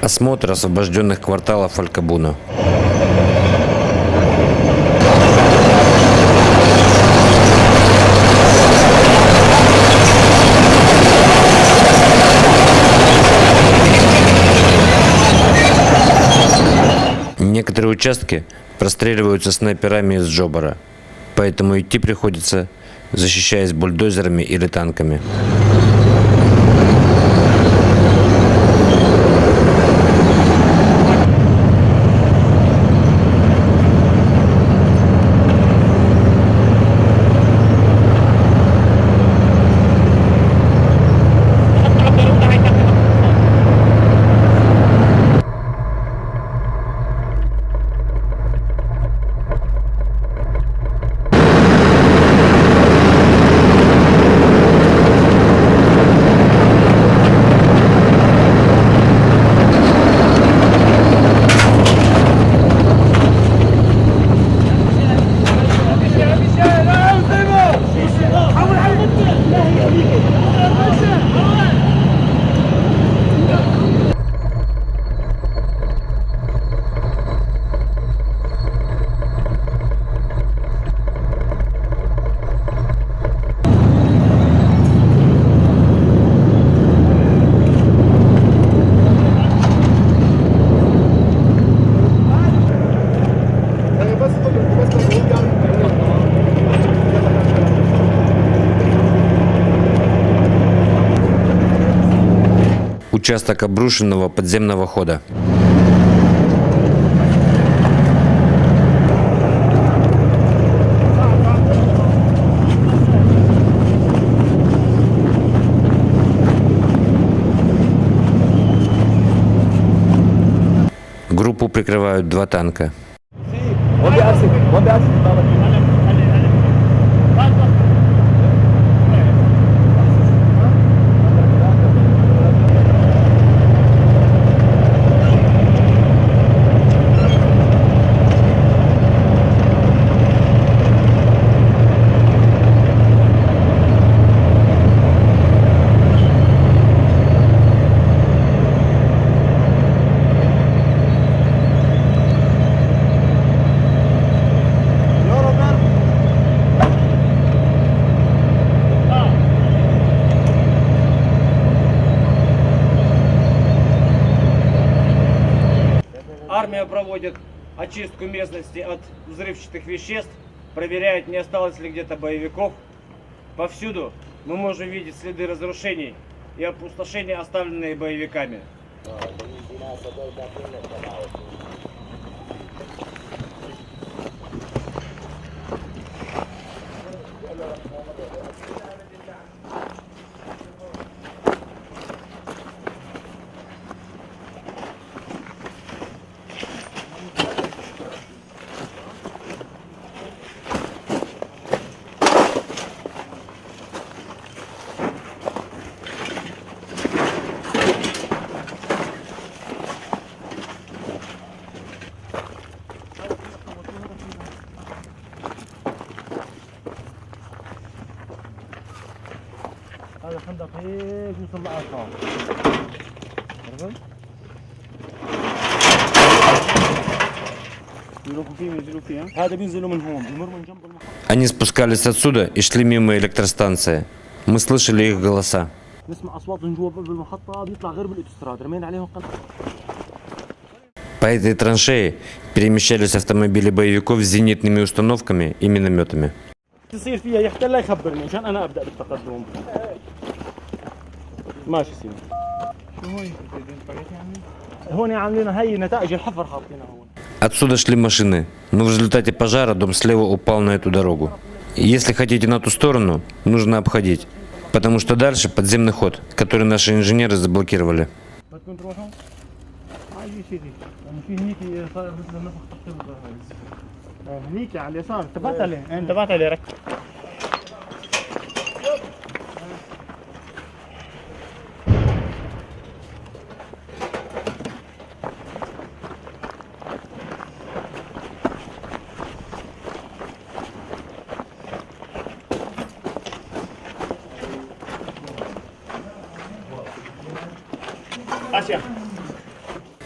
Осмотр освобожденных кварталов Аль-Кабуна. Некоторые участки простреливаются снайперами из Джобара, поэтому идти приходится, защищаясь бульдозерами или танками. Участок обрушенного подземного хода. Группу прикрывают 2 танка. Армия проводит очистку местности от взрывчатых веществ, проверяет, не осталось ли где-то боевиков. Повсюду мы можем видеть следы разрушений и опустошения, оставленные боевиками. هذا خندق هيك يوصل لأرقام. هذا بينزلوا من هون بيمر من جنب المحطة. Они спускались отсюда и шли мимо электростанции. Мы слышали их голоса. نسمع أصواتهم جوا بالمحطة بيطلع غير بالأوتوستراد رمينا عليهم قناة. По этой траншее перемещались автомобили боевиков с зенитными установками и минометами. تصير فيها يحتل لا يخبرني عشان أنا أبدأ بالتقدم. ماشي سيدي. شو هو هون عاملين هاي نتائج الحفر حاطينها هون. Отсюда шли машины, но в результате пожара дом слева упал на эту дорогу. Если хотите на ту сторону, нужно обходить, потому что дальше подземный ход, который наши инженеры заблокировали. هنيك على اليسار انتبهت عليه انتبهت عليه ركز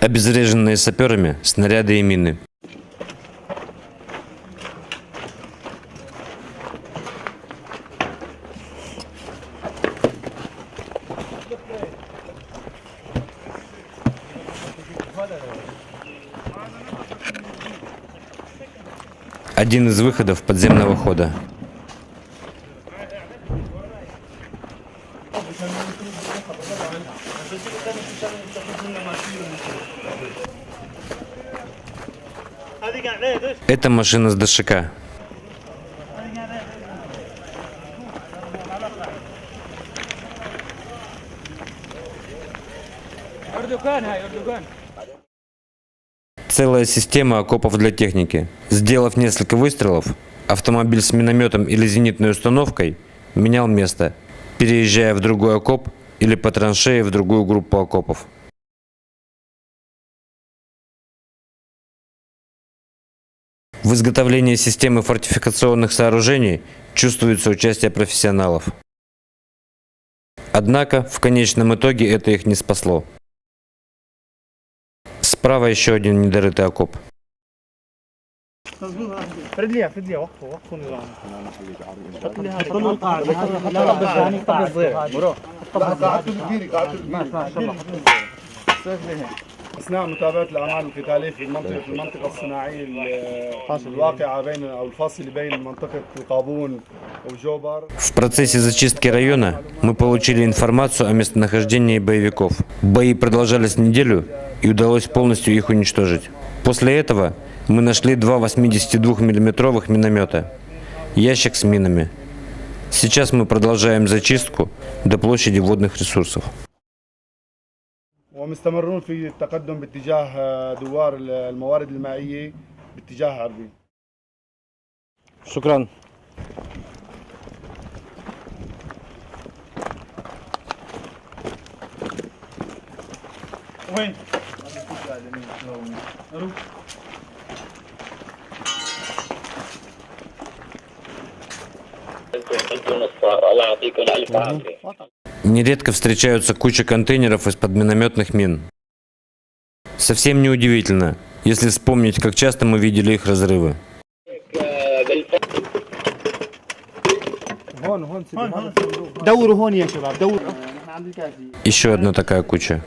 обезвреженные саперами снаряды и мины. Один из выходов подземного хода. Это машина с ДШК. Целая система окопов для техники. Сделав несколько выстрелов, автомобиль с минометом или зенитной установкой менял место, переезжая в другой окоп или по траншее в другую группу окопов. В изготовлении системы фортификационных сооружений чувствуется участие профессионалов. Однако, в конечном итоге это их не спасло. Справа еще один недорытый окоп. فرد لي وقفوا نظام حط لي هذا كله قاعد لا بس يعني قبل الصيف برو قعدتوا كثير ما شاء الله أثناء متابعة الأعمال القتالية في المنطقة الصناعية الواقعة بين أو الفاصلة بين منطقة القابون وجوبر. В процессе зачистки района мы получили информацию о местонахождении боевиков. Бои продолжались неделю и удалось полностью их уничтожить. После этого мы нашли два 82-мм миномета, ящик с минами. Сейчас мы продолжаем зачистку до площади водных ресурсов. ومستمرون في التقدم باتجاه دوار الموارد المائية باتجاه عربي. شكرا. وين؟ الله يعطيكم الف عافيه. Нередко встречаются куча контейнеров из-под минометных мин. Совсем неудивительно, если вспомнить, как часто мы видели их разрывы. دوروا هون يا شباب دوروا. Еще одна такая куча.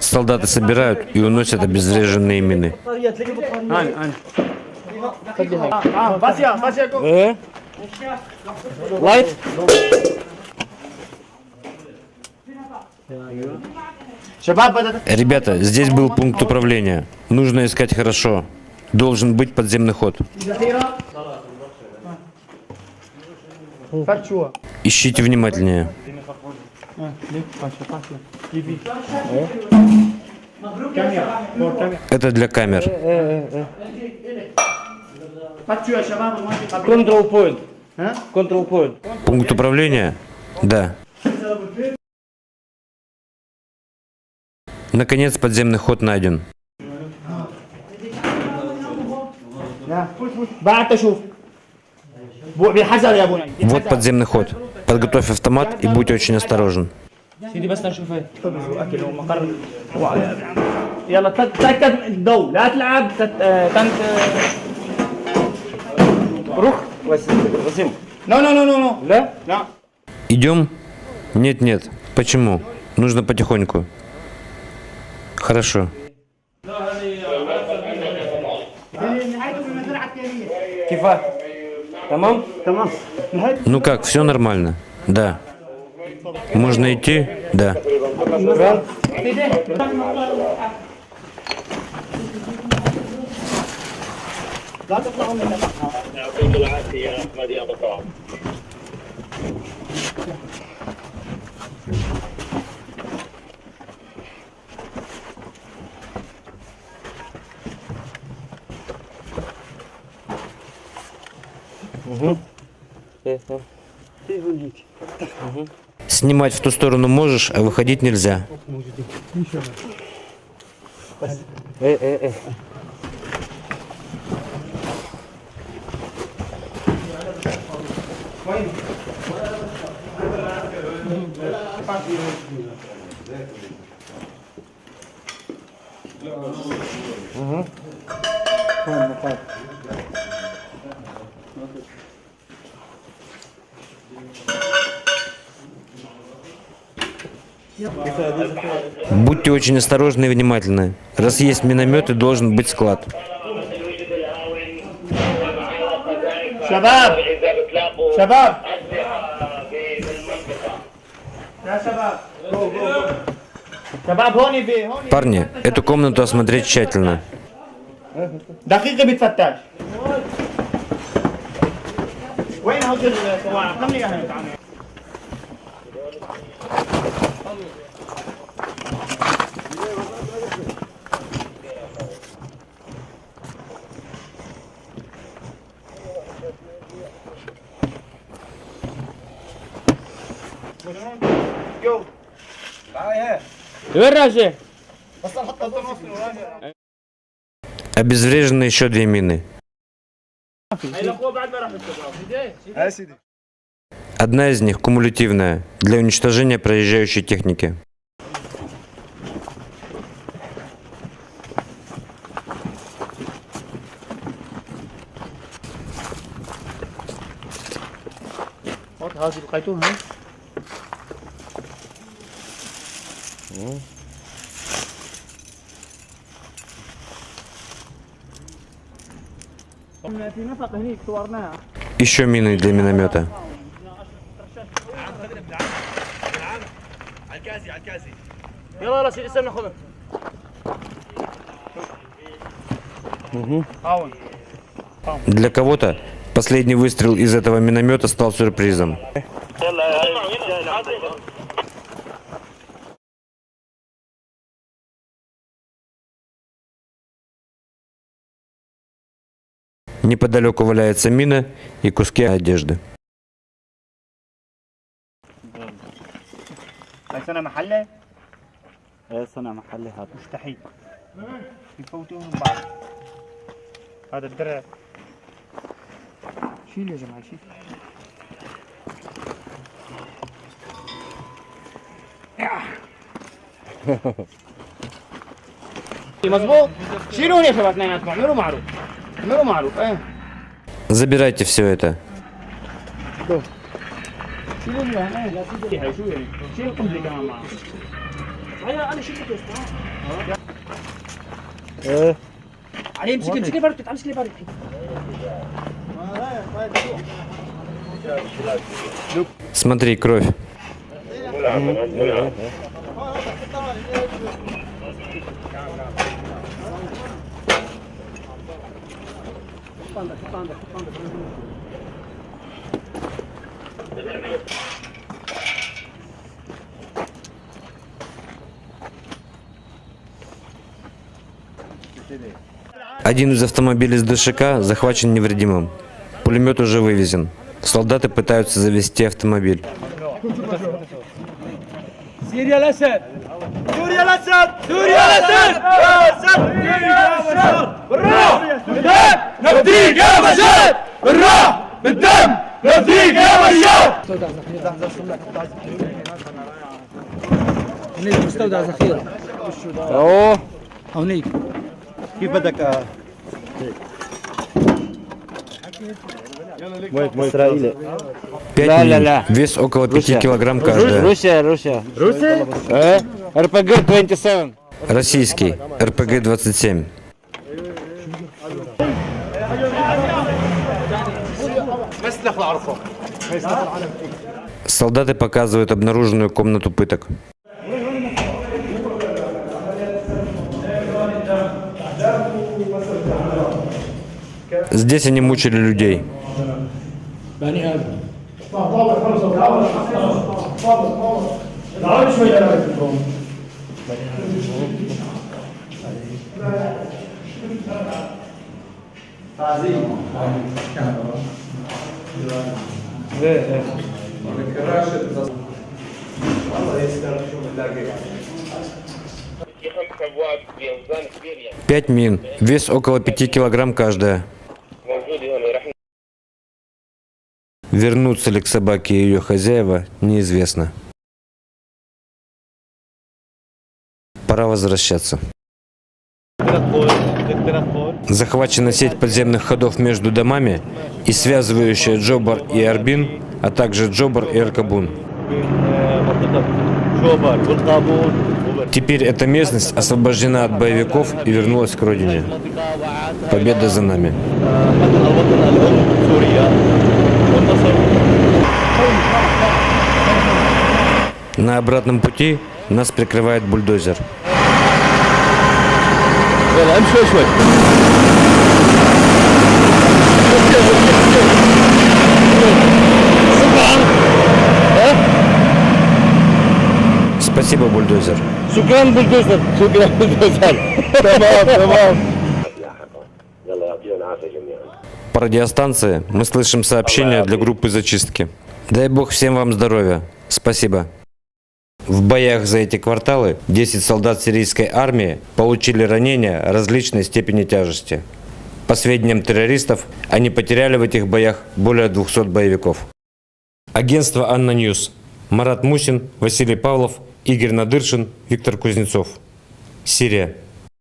Солдаты собирают и уносят обезвреженные мины. Лайт. Ребята, здесь был пункт управления. Нужно искать хорошо. Должен быть подземный ход. Ищите внимательнее. Это для камер. Control point. Control point. Пункт управления? Да. Наконец подземный ход найден. Вот подземный ход. Подготовь автомат и будь очень осторожен. سيدي بس نشوف اكل ومقر يلا تاكد الضوء لا تلعب تنت روح وسيم نو نو نو نو لا لا Идем? Нет, нет. Почему? Нужно потихоньку. Хорошо. كيفاه؟ تمام؟ تمام Ну как, все нормально? Да. Можно идти? Да. يعطيك العافيه يا احمد يا بطل. Снимать в ту сторону можешь, а выходить нельзя. Будьте очень осторожны и внимательны. Раз есть минометы, должен быть склад. شباب شباب يا شباب شباب هوني هوني Парни, эту комнату осмотреть тщательно. دقيقة بتفتش وين هوك الصواعق؟ خلني اياها تعال. وين راجع؟ Обезврежены еще 2 мины. Одна из них кумулятивная, для уничтожения проезжающей техники. هذه لقيتوها؟ في نفق هنيك صورناها. Еще мины для миномета. يلا لا سيدي استنى خذها. هاون. Для кого-то последний выстрел из этого миномета стал сюрпризом. Неподалеку валяется мина и куски одежды. سنة محلة؟ ايه سنة محلة هذا مستحيل يفوتوهم بعض. هذا الدرع شيل يا جماعة شيل. مظبوط شيلون يا شباب اثنيناتكم اعملوا معروف اعملوا معروف ايه Забирайте все это. شيلون يا لا سيدي شو يعني شيل القنبلة كمان معه. انا شلت ايه علي امسك لي بارد امسك لي بارد. Смотри, кровь. Один из автомобилей с ДШК захвачен невредимым. Пулемет уже вывезен. Солдаты пытаются завести автомобиль. سوريا الاسد سوريا الاسد سوريا الاسد سوريا الاسد بالروح بالدم نفديك يا بشار بالروح بالدم نفديك يا بشار. هنيك مستودع ذخيرة. اوه هنيك كيف بدك اسرائيل 5 мин. Вес около 5 килограмм каждая. روسيا РПГ 27. Российский. РПГ-27. Солдаты показывают обнаруженную комнату пыток. Здесь они мучили людей. Пять мин. Вес около 5 килограмм каждая. Вернутся ли к собаке ее хозяева, неизвестно. Пора возвращаться. تدخل Захвачена сеть подземных ходов между домами и связывающая Джобар и Арбин, а также Джобар и Аркабун. بين منطقة جوبر والقابون Теперь эта местность освобождена от боевиков и вернулась к родине. Победа за нами. الوطن الأم سوريا والنصر. На обратном пути нас прикрывает бульдозер. يلا امشي شوي. Спасибо, бульдозер. شكرا بلدوزر شكرا بلدوزر. تمام تمام. يلا يعطيهم العافيه جميعا. По радиостанции мы слышим сообщения для группы зачистки. Дай бог всем вам здоровья. Спасибо. В боях за эти кварталы 10 солдат сирийской армии получили ранения различной степени тяжести. По сведениям террористов, они потеряли в этих боях более 200 боевиков. Агентство «Анна Ньюс». Марат Мусин, Василий Павлов, Игорь Надыршин, Виктор Кузнецов. Сирия.